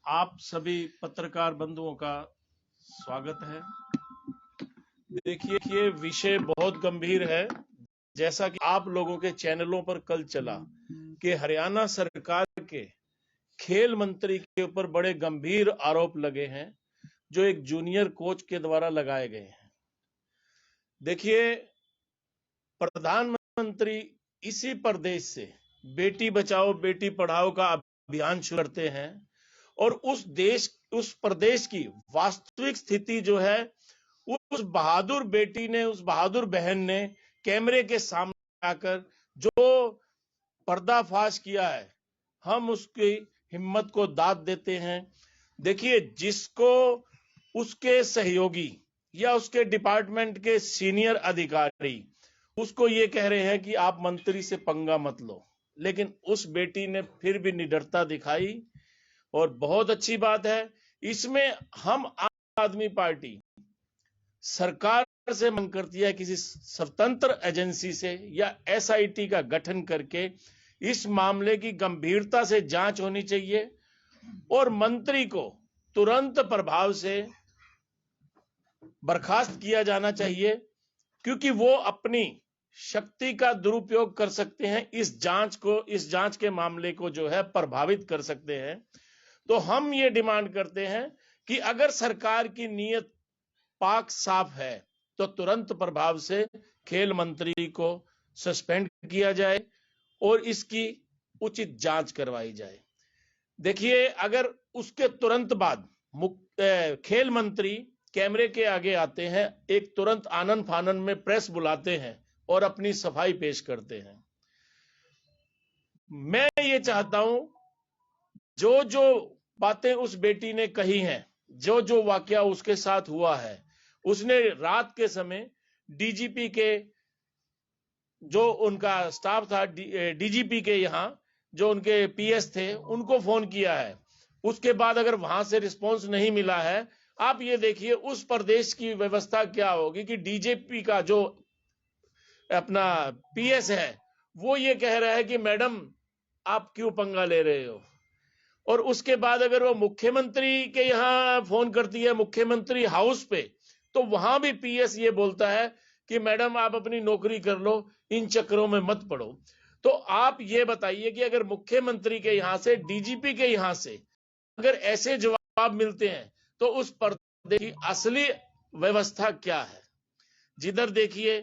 आप सभी पत्रकार बंधुओं का स्वागत है। देखिए, ये विषय बहुत गंभीर है। जैसा कि आप लोगों के चैनलों पर कल चला कि हरियाणा सरकार के खेल मंत्री के ऊपर बड़े गंभीर आरोप लगे हैं, जो एक जूनियर कोच के द्वारा लगाए गए हैं। देखिए, प्रधानमंत्री इसी प्रदेश से बेटी बचाओ बेटी पढ़ाओ का अभियान शुरू करते हैं और उस प्रदेश की वास्तविक स्थिति जो है, उस बहादुर बेटी ने, उस बहादुर बहन ने कैमरे के सामने आकर जो पर्दाफाश किया है, हम उसकी हिम्मत को दाद देते हैं। देखिए, जिसको उसके सहयोगी या उसके डिपार्टमेंट के सीनियर अधिकारी उसको ये कह रहे हैं कि आप मंत्री से पंगा मत लो, लेकिन उस बेटी ने फिर भी निडरता दिखाई। और बहुत अच्छी बात है, इसमें हम आम आदमी पार्टी सरकार से मांग करती है किसी स्वतंत्र एजेंसी से या एसआईटी का गठन करके इस मामले की गंभीरता से जांच होनी चाहिए और मंत्री को तुरंत प्रभाव से बर्खास्त किया जाना चाहिए, क्योंकि वो अपनी शक्ति का दुरुपयोग कर सकते हैं, इस जांच के मामले को जो है प्रभावित कर सकते हैं। तो हम ये डिमांड करते हैं कि अगर सरकार की नीयत पाक साफ है तो तुरंत प्रभाव से खेल मंत्री को सस्पेंड किया जाए और इसकी उचित जांच करवाई जाए। देखिए, अगर उसके तुरंत बाद खेल मंत्री कैमरे के आगे आते हैं, एक तुरंत आनन फानन में प्रेस बुलाते हैं और अपनी सफाई पेश करते हैं। मैं ये चाहता हूं, जो जो बातें उस बेटी ने कही हैं, जो जो वाकया उसके साथ हुआ है, उसने रात के समय डीजीपी के जो उनका स्टाफ था, डीजीपी के यहाँ जो उनके पीएस थे, उनको फोन किया है। उसके बाद अगर वहां से रिस्पांस नहीं मिला है, आप ये देखिए उस प्रदेश की व्यवस्था क्या होगी कि डीजीपी का जो अपना पीएस है वो ये कह रहा है कि मैडम आप क्यों पंगा ले रहे हो। और उसके बाद अगर वो मुख्यमंत्री के यहाँ फोन करती है, मुख्यमंत्री हाउस पे, तो वहां भी पीएस ये बोलता है कि मैडम आप अपनी नौकरी कर लो, इन चक्करों में मत पड़ो। तो आप ये बताइए कि अगर मुख्यमंत्री के यहाँ से, डीजीपी के यहाँ से अगर ऐसे जवाब मिलते हैं तो उस प्रदेश की असली व्यवस्था क्या है। जिधर देखिए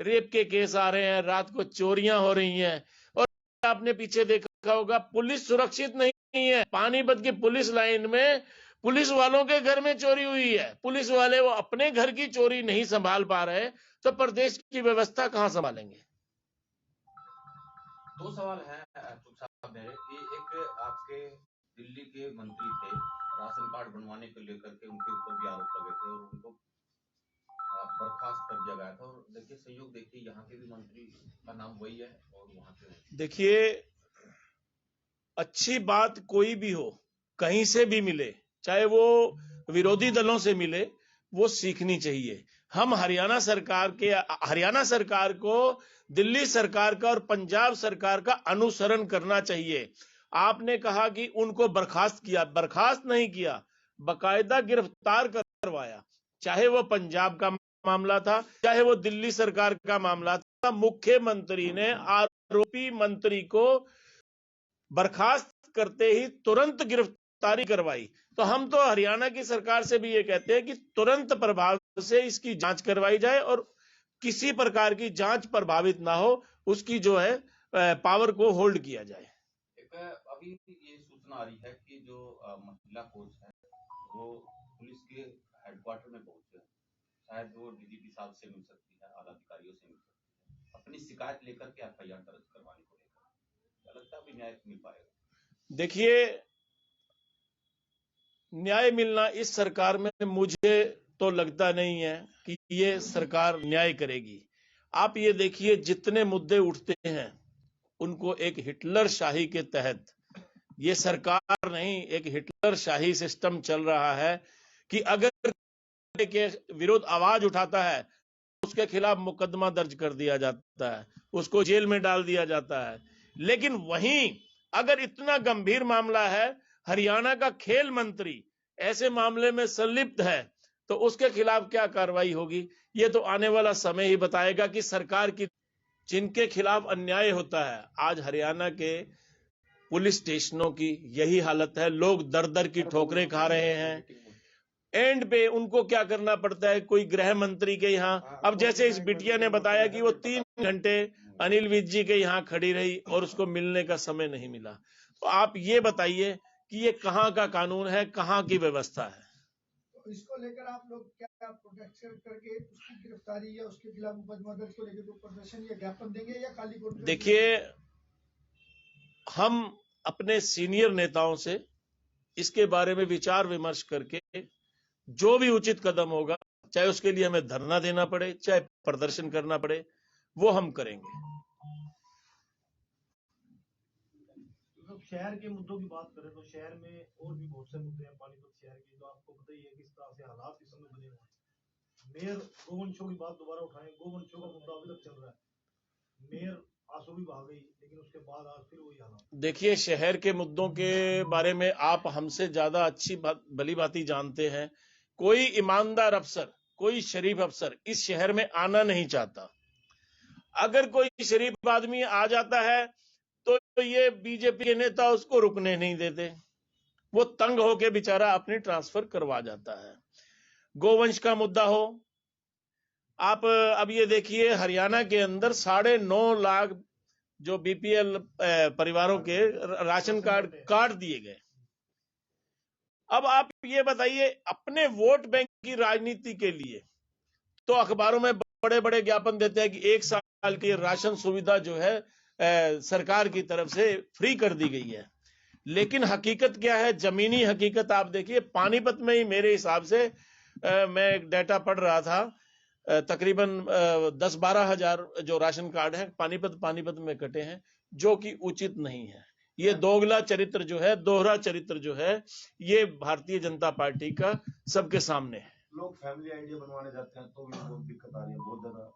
रेप के केस आ रहे हैं, रात को चोरियां हो रही हैं, और आपने पीछे देखा होगा पुलिस सुरक्षित नहीं है। पानीपत की पुलिस लाइन में पुलिस वालों के घर में चोरी हुई है, पुलिस वाले वो अपने घर की चोरी नहीं संभाल पा रहे, तो प्रदेश की व्यवस्था कहां संभालेंगे। दो सवाल है साहब मेरे कि एक आपके दिल्ली के मंत्री थे, राशन कार्ड बनवाने को लेकर के उनके ऊपर भी आरोप लगे थे और उनको बर्खास्त कर दिया गया था। और देखिए संयोग देखिए यहाँ के भी मंत्री का नाम वही है और वहां के। देखिए, अच्छी बात कोई भी हो, कहीं से भी मिले, चाहे वो विरोधी दलों से मिले, वो सीखनी चाहिए। हम हरियाणा सरकार को दिल्ली सरकार का और पंजाब सरकार का अनुसरण करना चाहिए। आपने कहा कि उनको बर्खास्त किया, बर्खास्त नहीं किया, बाकायदा गिरफ्तार करवाया। चाहे वो पंजाब का मामला था, चाहे वो दिल्ली सरकार का मामला था, मुख्यमंत्री ने आरोपी मंत्री को बर्खास्त करते ही तुरंत गिरफ्तारी करवाई। तो हम तो हरियाणा की सरकार से भी ये कहते हैं कि तुरंत प्रभाव से इसकी जांच करवाई जाए और किसी प्रकार की जांच प्रभावित ना हो, उसकी जो है पावर को होल्ड किया जाए। अभी ये सूचना आ रही है कि जो महिला कोच है वो पुलिस के हेडक्वार्टर में पहुंचे, शायद वो डीजीपी साहब से मिल सकती है, आला अधिकारियों से मिल सकती है, अपनी शिकायत लेकर के एफआईआर दर्ज करवाने को लेकर। लगता है अभी न्याय मिल पाएगा? देखिए, न्याय मिलना इस सरकार में मुझे तो लगता नहीं है कि ये सरकार न्याय करेगी। आप ये देखिए, जितने मुद्दे उठते हैं उनको एक हिटलर शाही के तहत, ये सरकार नहीं, एक हिटलर शाही सिस्टम चल रहा है कि अगर के विरोध आवाज उठाता है उसके खिलाफ मुकदमा दर्ज कर दिया जाता है, उसको जेल में डाल दिया जाता है। लेकिन वहीं अगर इतना गंभीर मामला है, हरियाणा का खेल मंत्री ऐसे मामले में संलिप्त है तो उसके खिलाफ क्या कार्रवाई होगी, ये तो आने वाला समय ही बताएगा कि सरकार की जिनके खिलाफ अन्याय होता है। आज हरियाणा के पुलिस स्टेशनों की यही हालत है, लोग दर दर की ठोकरें खा रहे हैं। एंड पे उनको क्या करना पड़ता है, कोई गृह मंत्री के यहाँ, अब जैसे इस बिटिया ने बताया कि वो 3 घंटे अनिल विज जी के यहाँ खड़ी रही और उसको मिलने का समय नहीं मिला। तो आप ये बताइए कि ये कहाँ का कानून है, कहाँ की व्यवस्था है। तो इसको लेकर आप लोग क्या प्रोटेक्शन करके उसकी गिरफ्तारी या उसके खिलाफ मुकदमा दर्ज को लेकर प्रदर्शन या ज्ञापन देंगे या खाली कोर्ट? देखिए, हम अपने सीनियर नेताओं से इसके बारे में विचार विमर्श करके जो भी उचित कदम होगा, चाहे उसके लिए हमें धरना देना पड़े, चाहे प्रदर्शन करना पड़े, वो हम करेंगे। शहर के मुद्दों की बात करें तो शहर में और भी बहुत से मुद्दे हैं। पानीपत शहर के तो आपको पता ही है किस तरह से हालात इस समय बने हुए हैं। मेयर गोवंशों की बात दोबारा उठाएं, गोवंशों का मुद्दा अभी तक चल रहा है। मेयर आंसू भी बहा गई, लेकिन उसके बाद आज फिर वही हालात। देखिए, शहर के मुद्दों के बारे में आप हमसे ज्यादा अच्छी भली भांति जानते हैं। कोई ईमानदार अफसर, कोई शरीफ अफसर इस शहर में आना नहीं चाहता। अगर कोई शरीफ आदमी आ जाता है तो ये बीजेपी के नेता उसको रुकने नहीं देते, वो तंग होके बेचारा अपनी ट्रांसफर करवा जाता है। गोवंश का मुद्दा हो, आप अब ये देखिए हरियाणा के अंदर 9.5 लाख जो बीपीएल परिवारों के राशन कार्ड काट दिए गए। अब आप ये बताइए, अपने वोट बैंक की राजनीति के लिए तो अखबारों में बड़े बड़े ज्ञापन देते हैं कि 1 साल की राशन सुविधा जो है सरकार की तरफ से फ्री कर दी गई है। लेकिन हकीकत क्या है, जमीनी हकीकत आप देखिए। पानीपत में ही मेरे हिसाब से मैं एक डाटा पढ़ रहा था, तकरीबन 10-12 हजार जो राशन कार्ड है पानीपत में कटे हैं, जो कि उचित नहीं है। ये दोगला चरित्र जो है, दोहरा चरित्र जो है, ये भारतीय जनता पार्टी का सबके सामने है। लोग फैमिली आईडी बनवाने जाते हैं तो भी बहुत दिक्कत आ रही है, बहुत ज्यादा।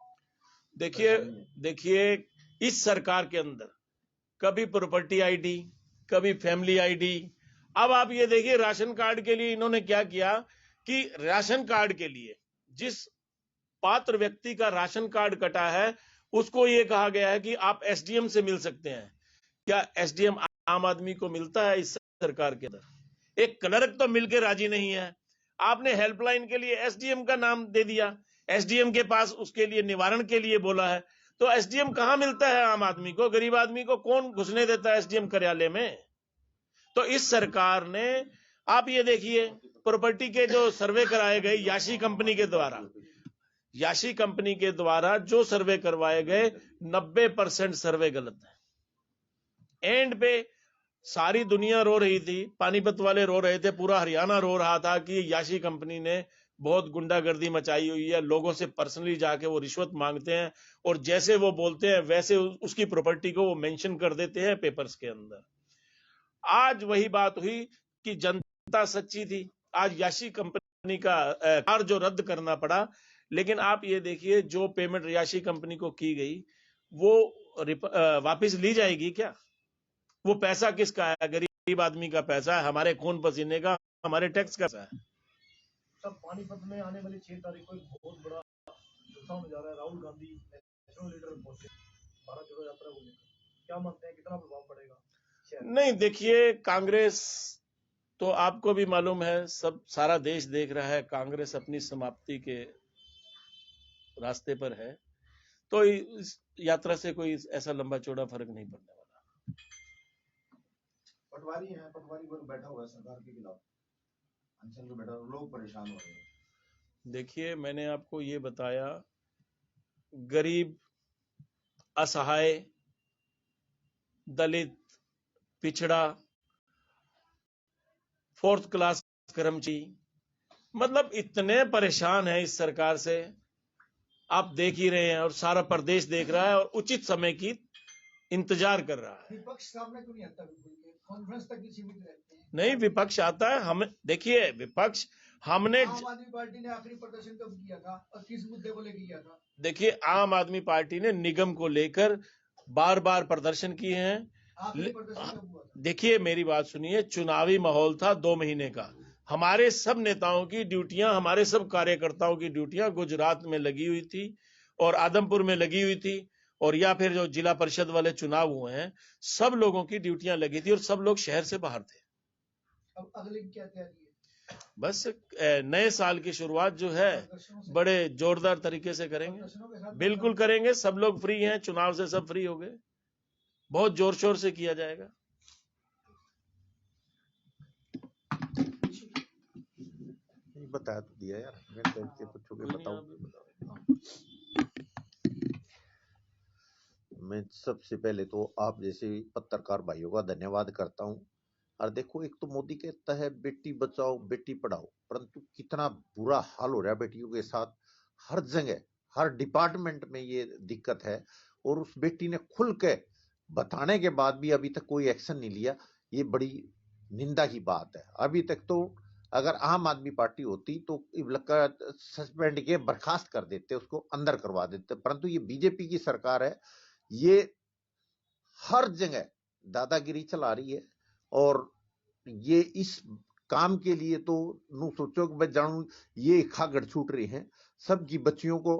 देखिए इस सरकार के अंदर कभी प्रॉपर्टी आईडी, कभी फैमिली आईडी। अब आप ये देखिए, राशन कार्ड के लिए इन्होंने क्या किया कि राशन कार्ड के लिए जिस पात्र व्यक्ति का राशन कार्ड कटा है उसको ये कहा गया है कि आप एसडीएम से मिल सकते हैं। क्या एसडीएम आम आदमी को मिलता है इस सरकार के अंदर? एक क्लर्क तो मिलकर राजी नहीं है। आपने हेल्पलाइन के लिए एसडीएम का नाम दे दिया, एसडीएम के पास उसके लिए निवारण के लिए बोला है, तो एसडीएम कहां मिलता है आम आदमी को? गरीब आदमी को कौन घुसने देता है एसडीएम कार्यालय में? तो इस सरकार ने, आप ये देखिए, प्रॉपर्टी के जो सर्वे कराए गए याशी कंपनी के द्वारा जो सर्वे करवाए गए, 90% सर्वे गलत है। एंड पे सारी दुनिया रो रही थी, पानीपत वाले रो रहे थे, पूरा हरियाणा रो रहा था कि याशी कंपनी ने बहुत गुंडागर्दी मचाई हुई है, लोगों से पर्सनली जाके वो रिश्वत मांगते हैं और जैसे वो बोलते हैं वैसे उसकी प्रॉपर्टी को वो मेंशन कर देते हैं पेपर्स के अंदर। आज वही बात हुई कि जनता सच्ची थी। आज याशी कंपनी का कार जो रद्द करना पड़ा, लेकिन आप ये देखिए जो पेमेंट याशी कंपनी को की गई वो वापस ली जाएगी क्या? वो पैसा किसका है? गरीब आदमी का पैसा है, हमारे खून पसीने का, हमारे टैक्स का पैसा है। सब पानीपत में आने वाली 6 तारीख को एक बहुत बड़ा जलसा होने जा रहा है। राहुल गांधी नेशनल लीडर पहुंचे भारत जोड़ो यात्रा को लेकर, क्या मानते हैं कितना प्रभाव पड़ेगा? नहीं, देखिए, कांग्रेस तो आपको भी मालूम है, सब सारा देश देख रहा है, कांग्रेस अपनी समाप्ति के रास्ते पर है, तो इस यात्रा से कोई ऐसा लंबा चौड़ा फर्क नहीं पड़ने वाला। पटवारी वर्ग बैठा हुआ है सरकार के खिलाफ, अनशन पे बैठा, लोग परेशान हो रहे हैं। देखिए, मैंने आपको ये बताया, गरीब, असहाय, दलित, पिछड़ा, 4th क्लास कर्मचारी, मतलब इतने परेशान हैं इस सरकार से, आप देख ही रहे हैं, और सारा प्रदेश देख रहा है और उचित समय की इंतजार कर रहा है। विपक्ष सामने क्यों नहीं आता? कॉन्फ्रेंस तक ही सीमित रहते हैं। नहीं, विपक्ष आता है। हम देखिए, विपक्ष हमने आम आदमी पार्टी ने आखिरी प्रदर्शन कब किया था और किस मुद्दे को लेकर किया था? देखिए, आम आदमी पार्टी ने निगम को लेकर बार बार प्रदर्शन किए हैं। आखिरी प्रदर्शन कब हुआ था? देखिए मेरी बात सुनिए, चुनावी माहौल था 2 महीने का। हमारे सब नेताओं की ड्यूटियां, हमारे सब कार्यकर्ताओं की ड्यूटियां गुजरात में लगी हुई थी और आदमपुर में लगी हुई थी, और या फिर जो जिला परिषद वाले चुनाव हुए हैं, सब लोगों की ड्यूटियां लगी थी और सब लोग शहर से बाहर थे। अब अगले की क्या तैयारी है? बस नए साल की शुरुआत जो है बड़े जोरदार तरीके से करेंगे, प्रदर्शनों के साथ बिल्कुल करेंगे। सब लोग फ्री हैं, चुनाव से सब फ्री हो गए, बहुत जोर शोर से किया जाएगा। बता तो दिया यार, मैं करके पूछोगे बताऊं। मैं सबसे पहले तो आप जैसे पत्रकार भाइयों का धन्यवाद करता हूं। और देखो, एक तो मोदी कहता है बेटी बचाओ बेटी पढ़ाओ, परंतु कितना बुरा हाल हो रहा है बेटियों के साथ। हर जगह हर डिपार्टमेंट में ये दिक्कत है, और उस बेटी ने खुल के बताने के बाद भी अभी तक कोई एक्शन नहीं लिया। ये बड़ी निंदा की बात है। अभी तक तो अगर आम आदमी पार्टी होती तो सस्पेंड के बर्खास्त कर देते, उसको अंदर करवा देते, परंतु ये बीजेपी की सरकार है, ये हर जगह दादागिरी चला रही है। और ये इस काम के लिए तो नु सोचो कि मैं जानू ये खागड़ छूट रहे हैं सबकी बच्चियों को,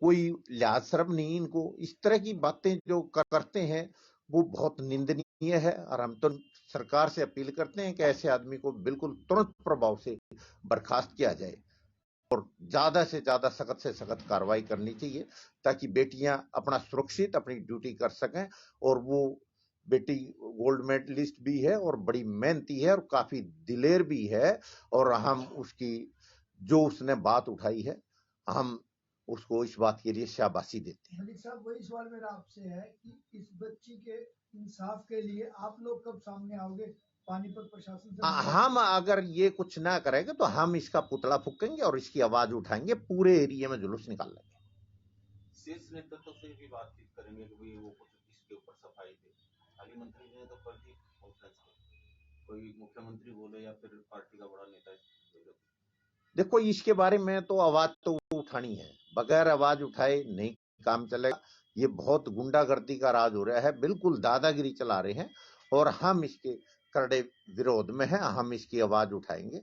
कोई लिहाज शर्म नहीं इनको। इस तरह की बातें जो करते हैं वो बहुत निंदनीय है, और हम तो सरकार से अपील करते हैं कि ऐसे आदमी को बिल्कुल तुरंत प्रभाव से बर्खास्त किया जाए और ज्यादा से ज्यादा सख्त से सख्त कार्रवाई करनी चाहिए, ताकि बेटियां अपना सुरक्षित अपनी ड्यूटी कर सकें। और वो बेटी गोल्ड मेडलिस्ट भी है और बड़ी मेहनती है और काफी दिलेर भी है, और हम उसकी जो उसने बात उठाई है, हम उसको इस बात के लिए शाबाशी देते हैं। मलिक साहब, वही सवाल मेरा आपसे है कि इस बच्ची के इंसाफ के लिए आप लोग कब सामने आओगे पानीपत प्रशासन से? हम अगर ये कुछ ना करेंगे तो हम इसका पुतला फूकेंगे और इसकी आवाज उठाएंगे, पूरे एरिया में जुलूस निकाल लेंगे। शीर्ष नेतृत्व से भी बातचीत करेंगे कि भाई वो कुछ इसके ऊपर सफाई दे। हाली मंत्री ने तो कर दी कॉन्फ्रेंस में, कोई मुख्यमंत्री बोले या फिर पार्टी का बड़ा नेता बोले। देखो, इसके बारे में तो आवाज तो उठानी है, बगैर आवाज उठाए नहीं काम चलेगा। ये बहुत गुंडागर्दी का राज हो रहा है, बिल्कुल दादागिरी चला रहे हैं, और हम इसके करड़े विरोध में हैं। हम इसकी आवाज उठाएंगे।